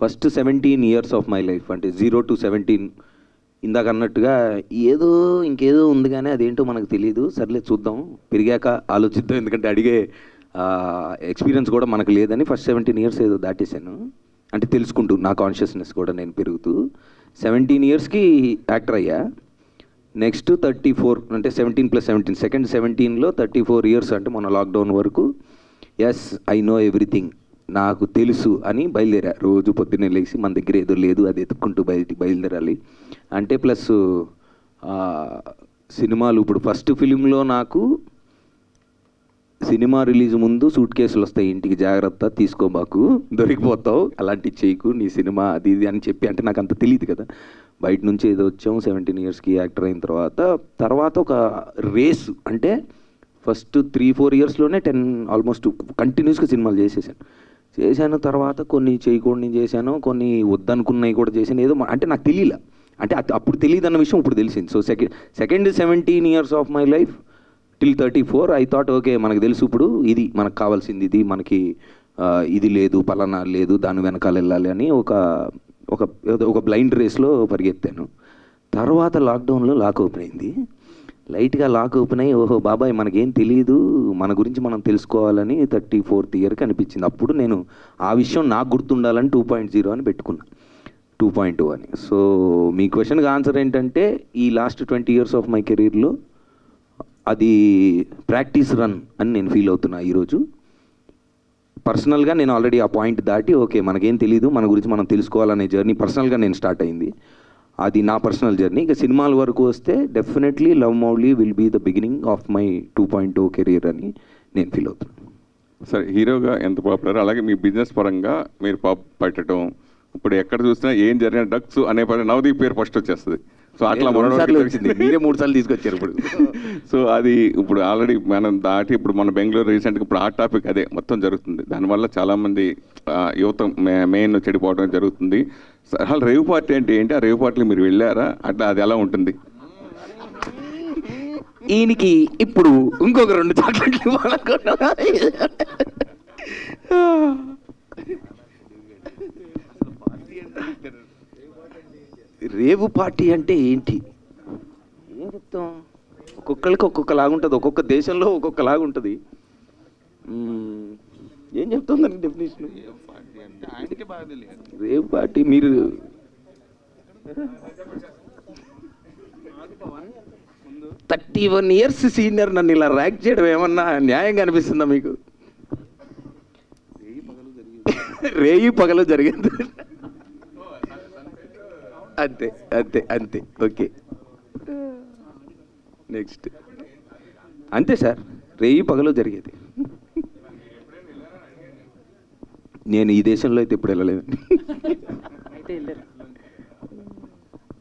First 17 years of my life, అంటే 0 to 17 ఇందాక అన్నట్టుగా ఏదో ఇంకేదో ఉంది కానీ అదేంటో మనకు తెలియదు, సర్లే చూద్దాం పెరిగాక ఆలోచిద్దాం, ఎందుకంటే అడిగే ఎక్స్పీరియన్స్ కూడా మనకు లేదని ఫస్ట్ 17 years ఏదో దాటేశాను. అంటే తెలుసుకుంటూ నా కాన్షియస్నెస్ కూడా నేను పెరుగుతూ 17 yearsకి యాక్టర్ అయ్యా. నెక్స్ట్ 34, అంటే 17 + 17, సెకండ్ 17లో 34 years, అంటే మన లాక్డౌన్ వరకు ఎస్ ఐ నో ఎవ్రీథింగ్, నాకు తెలుసు అని బయలుదేరా. రోజు పొద్దున్నే లేచి మన దగ్గర ఏదో లేదు అది ఎత్తుక్కుంటూ బయలుదేరాలి. అంటే ప్లస్ సినిమాలు, ఇప్పుడు ఫస్ట్ ఫిలింలో నాకు సినిమా రిలీజ్ ముందు సూట్ కేసులు వస్తాయి ఇంటికి, జాగ్రత్త తీసుకోబాకు, దొరికిపోతావు, అలాంటివి చేయకు, నీ సినిమా అది ఇది అని చెప్పి, అంటే నాకు అంత తెలియదు కదా, బయట నుంచి ఏదో వచ్చాం. 17 yearsకి యాక్టర్ అయిన తర్వాత ఒక రేసు, అంటే ఫస్ట్ 3-4 yearsలోనే 10 ఆల్మోస్ట్ కంటిన్యూస్గా సినిమాలు చేశాను. తర్వాత కొన్ని చేయకూడని చేశాను, కొన్ని వద్దనుకున్నవి కూడా చేశాను. ఏదో అంటే నాకు తెలియలే, అంటే అప్పుడు తెలియదు అన్న విషయం ఇప్పుడు తెలిసింది. So second 17 years of my life till 34 I thought okay మనకు తెలుసు ఇప్పుడు ఇది మనకు కావాల్సింది, ఇది మనకి ఇది లేదు, పలానా లేదు, దాని వెనకాల వెళ్ళాలి అని ఒక బ్లైండ్ రేస్లో పరిగెత్తాను. తర్వాత లాక్డౌన్లో లాక్ ఓపెన్ అయింది, లైట్గా లాక్ ఓపెన్ అయ్యి ఓహో బాబాయ్ మనకేం తెలియదు, మన గురించి మనం తెలుసుకోవాలని 34th yearకి అనిపించింది. అప్పుడు నేను ఆ విషయం నాకు గుర్తుండాలని 2.0 అని పెట్టుకున్నా, 2.2 అని. సో మీ క్వశ్చన్కి ఆన్సర్ ఏంటంటే ఈ లాస్ట్ 20 years ఆఫ్ మై కెరీర్లో అది ప్రాక్టీస్ రన్ అని నేను ఫీల్ అవుతున్నా ఈరోజు. పర్సనల్గా నేను ఆల్రెడీ ఆ పాయింట్ దాటి ఓకే మనకేం తెలీదు, మన గురించి మనం తెలుసుకోవాలనే జర్నీ పర్సనల్గా నేను స్టార్ట్ అయింది. అది నా పర్సనల్ జర్నీ. ఇక సినిమాల వరకు వస్తే definitely love Mouli will be the beginning of my 2.0 career అని నేను ఫీల్ అవుతున్నాను. సరే, హీరోగా ఎంత పాపులర్, అలాగే మీ బిజినెస్ పరంగా మీరు పెట్టడం, ఇప్పుడు ఎక్కడ చూసినా ఏం జరిగిన డక్స్ అనే నవదీప్ పేరు ఫస్ట్ వచ్చేస్తుంది. సో అట్లా వచ్చింది, మీరే 3 సార్లు తీసుకొచ్చారు ఇప్పుడు. సో అది ఇప్పుడు ఆల్రెడీ మనం దాటి ఇప్పుడు మన బెంగళూరు రీసెంట్గా ఇప్పుడు ఆ టాపిక్ అదే మొత్తం జరుగుతుంది. దానివల్ల చాలామంది యువత మెయిన్ చెడిపోవడం జరుగుతుంది. అసలు రేవ్ పార్టీ అంటే ఏంటి, ఆ రేవ్ పార్టీకి మీరు వెళ్ళారా, అట్లా అది ఎలా ఉంటుంది? ఈయనకి ఇప్పుడు ఇంకొక 2 చాక్లెట్లు ఇవ్వాలనుకున్నా. రేవు పార్టీ అంటే ఏంటి, ఏం చెప్తాం, ఒక్కొక్కరికి ఒక్కొక్కలాగుంటుంది, ఒక్కొక్క దేశంలో ఒక్కొక్కలాగుంటుంది. ఏం చెప్తాం దానికి డెఫినేషన్? రేవు పార్టీ మీరు 31 years సీనియర్ నన్ను ఇలా ర్యాక్ చేయడం ఏమన్నా న్యాయంగా అనిపిస్తుందా మీకు? రేయి పగలు జరిగింది, అంతే అంతే అంతే. ఓకే నెక్స్ట్, అంతే సార్, రేయి పగలు జరిగేది. నేను ఈ దేశంలో అయితే ఇప్పుడు వెళ్ళలేదు.